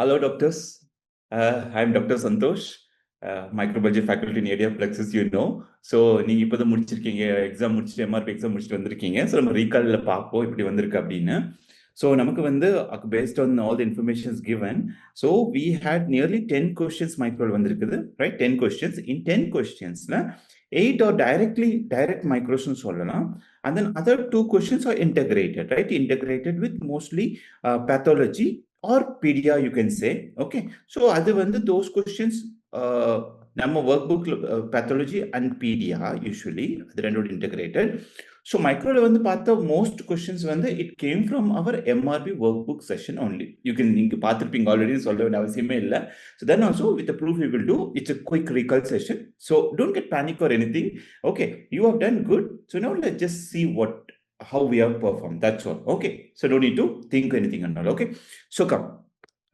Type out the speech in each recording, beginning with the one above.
Hello, doctors. I'm Dr. Santosh, microbiology faculty in ADRPLEXUS, you know. So, நீங்க இப்போதான் முடிச்சிருக்கீங்க exam முடிச்சுட்டு MRB exam முடிச்சுட்டு வந்திருக்கீங்க. ஸோ நம்ம ரீகாலில் பார்ப்போம் இப்படி வந்திருக்கு அப்படின்னு. ஸோ நமக்கு வந்து based on all the information given, so we had nearly 10 questions microbial வந்திருக்குது, right? 10 questions. In 10 questionsல 8 are direct microbial சொல்லலாம். And then other 2 questions are integrated, right? Integrated with mostly pathology or pedia, you can say. Okay, so அது வந்து those questions நம்ம workbook pathology and pedia usually அது ரெண்டும் integrated. So microல வந்து பார்த்தா most questions வந்து it came from our MRB workbook session only. You can நீங்க பார்த்திருப்பீங்க already, சொல்ல வேண்டிய அவசியமே இல்லை. So then also with the proof we will do, it's a quick recall session. So don't get panic or anything. Okay, you have done good. So now let's just see how we have performed. That's all. Okay, so don't need to think anything and all. Okay, so come,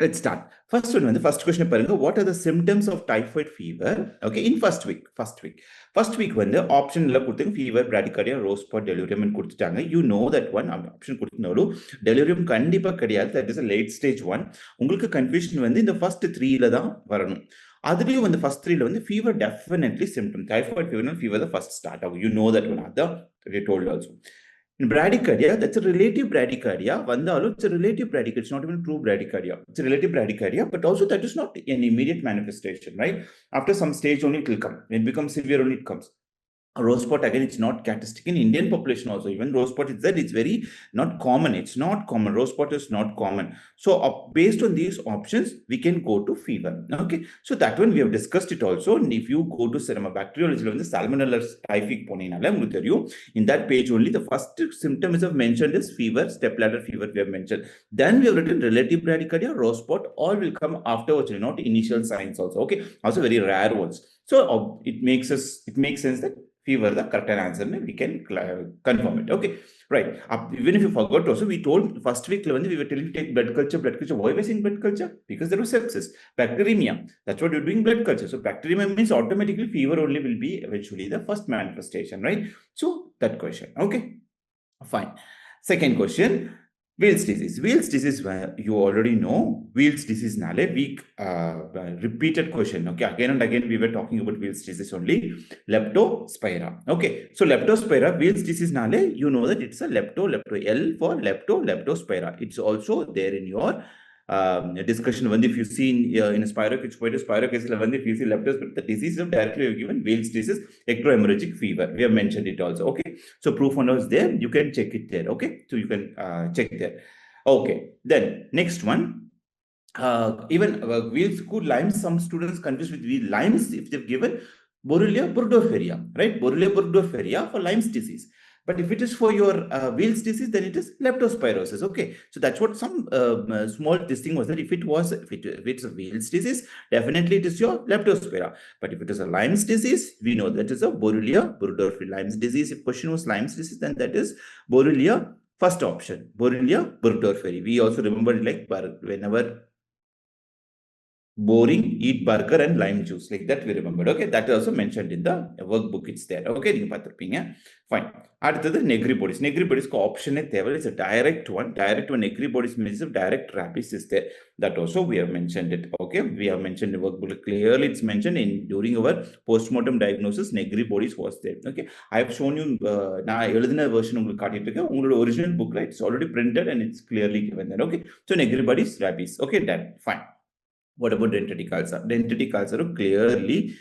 let's start. First one, the first question paranga, what are the symptoms of typhoid fever? Okay, in first week when the option la kudutanga fever, bradycardia, rose spot, delirium and kudutanga. You know that one option kudutnalu delirium kandipa kadiyadhu, that is a late stage one. Ungalku confusion வந்து இந்த first 3 ல தான் வரணும். அதுலயும் வந்து first 3 ல வந்து fever definitely symptom. Typhoid fever the first start ஆகும். You know that one, that they told also. In bradycardia, that's a relative bradycardia. Vandalo, it's a relative bradycardia. It's not even true bradycardia. It's a relative bradycardia, but also that is not an immediate manifestation, right? After some stage only it will come. When it becomes severe only it comes. Rose spot, again, it's not characteristic in Indian population also. Even rose spot is that it's very not common. It's not common. Rose spot is not common. So based on these options, we can go to fever. Okay, so that one we have discussed it also. And if you go to bacteriology, the salmonella typhic ponina, in that page only the first symptom is mentioned is fever, stepladder fever we have mentioned. Then we have written relative bradycardia, rose spot, all will come afterwards, not initial signs also. Okay, also very rare ones. So it makes sense that fever the correct answer, we can confirm it. Okay, right. Even if you forgot also, we told first week we were telling you take blood culture. Why was in blood culture? Because there was sepsis, bacteremia. That's what you're doing, blood culture. So bacteremia means automatically fever only will be eventually the first manifestation, right? So that question. Okay, fine. Second question, Weil's disease. Weil's disease, you already know. Weil's disease nale weak repeated question. Okay, again and again we were talking about Weil's disease only. Leptospira. Okay, so Leptospira, Weil's disease nale, you know that it's a lepto L for leptospira. It's also there in your discussion. When if you see in a spirochetes, if you see leptospira, the disease of directly given Weil's disease, ectohemorrhagic fever. We have mentioned it also. Okay, so proof one is there. You can check it there. Okay, so you can check there. Okay, then next one. Even Weil's good Lyme's, some students confused with Lyme's if they've given Borrelia burgdorferia, right? Borrelia burgdorferia for Lyme's disease. But if it is for your Weil's disease, then it is leptospirosis. Okay, so that's what some small thing was, that if it's a Weil's disease, definitely it is your leptospira. But if it is a Lyme's disease, we know that is a Borrelia burgdorferi. Lyme's disease, if question was Lyme's disease, then that is Borrelia, first option, Borrelia burgdorferi. We also remember like whenever boring, eat burger and lime juice, like that we remembered. Okay, that is also mentioned in the workbook. It's there. Okay, fine. After negri bodies option is a direct one. Negri bodies means of direct rabies is there. That also we have mentioned it. Okay, we have mentioned the workbook clearly. It's mentioned in during our postmortem diagnosis. Negri bodies was there. Okay, I have shown you version original book, right? It's already printed and it's clearly given there. Okay, so negri bodies rabies. Okay, done. Fine. What about dendritic ulcer? Dendritic ulcer clearly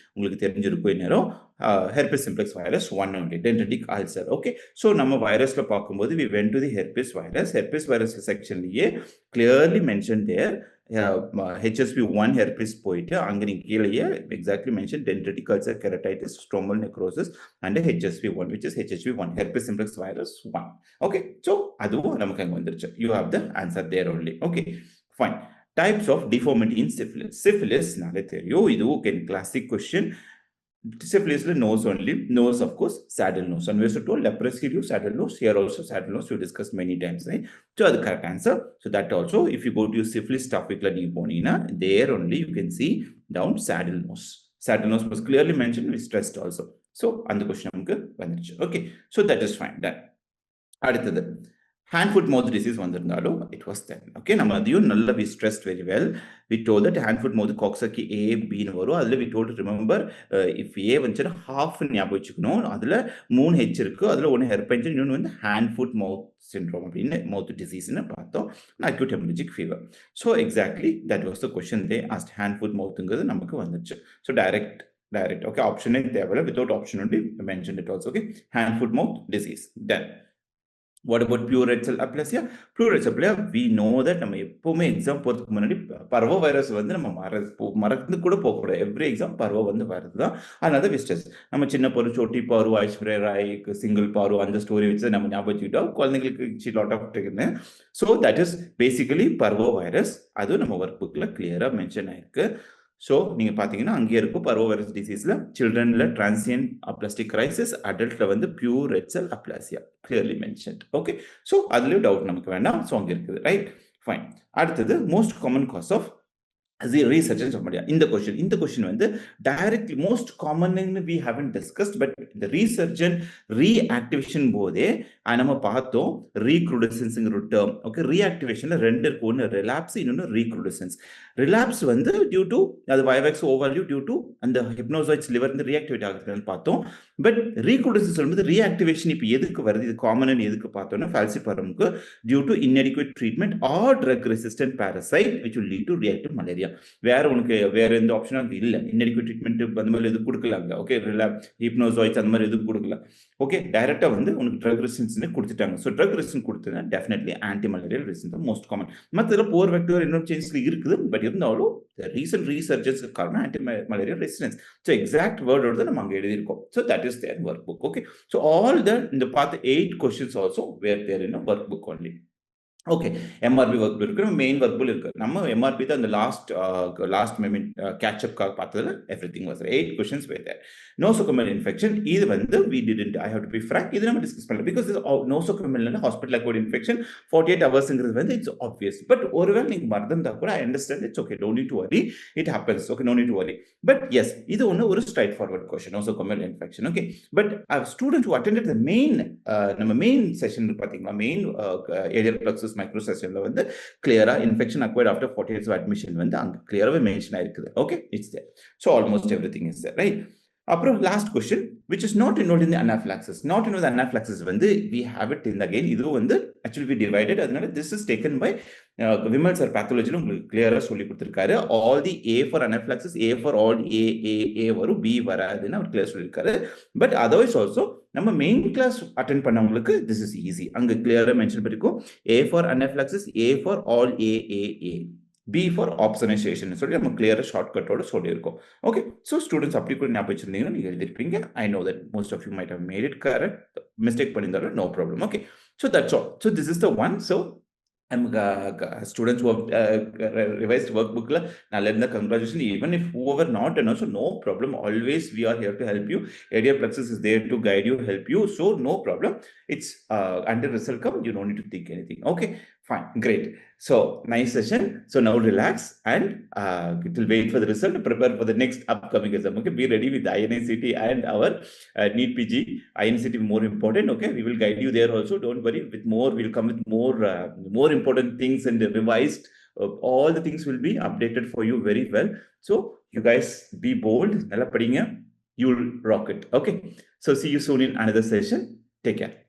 herpes simplex virus 1 only, dendritic ulcer. Okay, so நம்ம virusல பார்க்கும்போது we went to the herpes virus section clearly mentioned there. HSV1 herpes போயிட்டு அங்க நீங்க கீழேயே exactly mentioned dendritic ulcer, keratitis, stromal necrosis and HSV1, which is HSV1, herpes simplex virus 1. Okay, so அதுவும் நமக்கு அங்க வந்துருச்சு. You have the answer there only. Okay, fine. Types of deformity in syphilis. Syphilis, idu can classic question. Syphilis nose only. Nose, of course, saddle nose. And we also told leprosy, saddle nose. Here also saddle nose. We discussed many times, right? So the correct answer. So that also, if you go to your syphilis topic, there only you can see down saddle nose. Saddle nose was clearly mentioned. We stressed also. So, and the question, okay. So that is fine. Done. hand foot mouth disease வந்திருந்தாலும் it was then. Okay, நம்ம அதையும் நல்லா we stressed very well. We told that hand foot mouth coxsackie A B னு வரும். அதுல we told to remember if A வந்துச்சுன்னா half ஞாபகம் வச்சுக்கணும். அதுல 3 H இருக்கு. அதுல ஒன்னு herpes இன்னொன்னு வந்து hand foot mouth syndrome அப்படின்னு mouth disease னு பார்த்தோம். acute hemorrhagic fever. So exactly that was the question they asked. hand foot mouthங்கிறது நமக்கு வந்துச்சு. So direct. Okay, option is there without option only mentioned it also. Okay, hand foot mouth disease. Then what about pure red cell aplasia? Pure red cell aplasia, we know that நம்ம எப்பவுமே exam போறதுக்கு முன்னாடி Parv virus வந்து நம்ம மறந்து கூட போக கூடாது. எவ்ரி எக்ஸாம் பர்வ வந்து வருதுதான். அதனால விஸ்டஸ் நம்ம சின்ன பரு, சோட்டி பாரு, ஐஸ்வர்யா ராய், சிங்கிள் பாரு அந்த ஸ்டோரி வச்சு நம்ம ஞாபகம் வச்சுக்கிட்டோம். குழந்தைங்களுக்கு லாட் ஆஃப் இருக்குன்னு. So that is basically Parv virus. அதுவும் நம்ம ஒர்க் புக்ல கிளியரா மென்ஷன் ஆயிருக்கு. ஸோ நீங்கள் பார்த்தீங்கன்னா அங்கே இருக்கும் பர்வ வைரஸ் டிசீஸில் சில்ட்ரனில் டிரான்சியன்ட் அப்ளாஸ்டிக் கிரைசிஸ், அடல்ட்டில் வந்து pure red cell aplasia clearly mentioned. Okay, so அதுலேயும் டவுட் நமக்கு வேண்டாம். ஸோ அங்கே இருக்குது. Right, fine. அடுத்தது most common cause of resurgence of malaria. இந்த question வந்து directly most common we haven't discussed, but the resurgent reactivation போதே நம்ம பார்த்தோம் recrudescence ஒரு term. Okay, reactivationல ரெண்டு இருக்கு. ஒன்னு relapse, இன்னொன்னு recrudescence. relapse வந்து due to அது vivax overview due to அந்த hypnozoites liver வந்து reactivate ஆகுதுன்னு பார்த்தோம். பட் recrudescence வந்து reactivation இப்போ எதுக்கு வருது, இது காமன் எதுக்கு பார்த்தோம்னா falciparumக்கு due to inadequate treatment or drug resistant parasite which will lead to reactive malaria. வேற உனக்கு வேற எந்த ஆப்ஷனும் இல்ல. inadequate treatment அந்த மாதிரி எதுவும் கொடுக்கலாங்க. ஓகே, ஹிப்னோசாய்ட்ஸ் அந்த மாதிரி எதுவும் கொடுக்கல. ஓகே, டைரக்டா வந்து உனக்கு ட்ரக் ரெசிஸ்டன்ஸ் கொடுத்துட்டாங்க. ஸோ ட்ரக் ரெசிஸ்டன்ஸ் கொடுத்தா definitely anti malarial resistance most common. மற்ற போர் வெக்டர் இன்னொரு சேஞ்சஸ்ல இருக்குது. பட் இருந்தாலும் ரீசன்ட் ரீசர்ஜன்ஸ் காரணம் anti malarial resistance. So exact வேர்டோட நம்ம அங்கே எழுதியிருக்கோம். So that is there workbook. Okay, so all the இந்த பார்த்த 8 questions also were there in workbook only. Okay, MRB workbook இருக்கு, மெயின் ஒர்க் புக் இருக்கு. நம்ம MRB தான் அந்த லாஸ்ட் கேட்சப் பார்த்ததுல everything was 8 questions were there. nosocomial infection இது வந்து we didn't, I have to be frank, இது நம்ம டிஸ்கஸ் பண்ணல. Because nosocomial hospital acquired infection 48 ஹவர்ஸ்ங்கிறது வந்து இட்ஸ் ஆப்வியஸ். பட் ஒருவேளை நீங்க மறந்துட்டா கூட I understand, it's okay, don't need to worry, it happens. Okay, no need to worry. But yes, இது ஒன்று ஒரு straightforward question, nosocomial infection. Okay, but student who attended the main நம்ம main session பார்த்தீங்களா, main ADRPLEXUS micro செஷன்ல வந்து கிளியரா infection acquired after 48 hours admission வந்து அங்க கிளியராகவே மென்ஷன் ஆயிருக்குது. Okay, it's there. So almost everything is there. Right, அப்புறம் last question which is not involved in the anaphylaxis. Not involved in the anaphylaxis வந்து we have it in again. இது வந்து actually we divided. அதனால this is taken by Vimal sir பேத்தாலஜில உங்களுக்கு கிளியரா சொல்லி கொடுத்திருக்காரு. all the A for anaphylaxis, A for all A வரும், B வராதுன்னு அவர் கிளியர் சொல்லியிருக்காரு. பட் அதர்வைஸ் ஆல்சோ நம்ம மெயின் கிளாஸ் அட்டென்ட் பண்ணவங்களுக்கு திஸ் இஸ் ஈஸி. அங்க கிளியரா மென்ஷன் பண்ணிருக்கோம். A for anaphylaxis, A for all A. B for obsonization சொல்லி நம்ம கிளியரா ஷார்ட்கட்டோட சொல்லியிருக்கோம். ஓகே, ஸோ ஸ்டூடெண்ட்ஸ் அப்படி கூட ஞாபகம் வச்சிருந்தீங்கன்னா நீங்க எழுதிருப்பீங்க. I know that most of you might have made it correct. Mistake பண்ணியிருந்தாலும் no problem. Okay, so that's all. So this is the one. So students who have revised workbook la nalla congratulations. Even if whoever not and also no problem, always we are here to help you. ADRPLEXUS is there to guide you, help you, so no problem. It's until result come, you don't need to think anything. Okay, fine, great. So nice session. So now relax and it will wait for the result, prepare for the next upcoming exam. Okay, be ready with INCT and our NEET-PG. INCT more important. Okay, we will guide you there also, don't worry. With more, we'll come with more important things and revised. All the things will be updated for you very well. So you guys be bold, nalla padinga, you'll rock it. Okay, so see you soon in another session. Take care.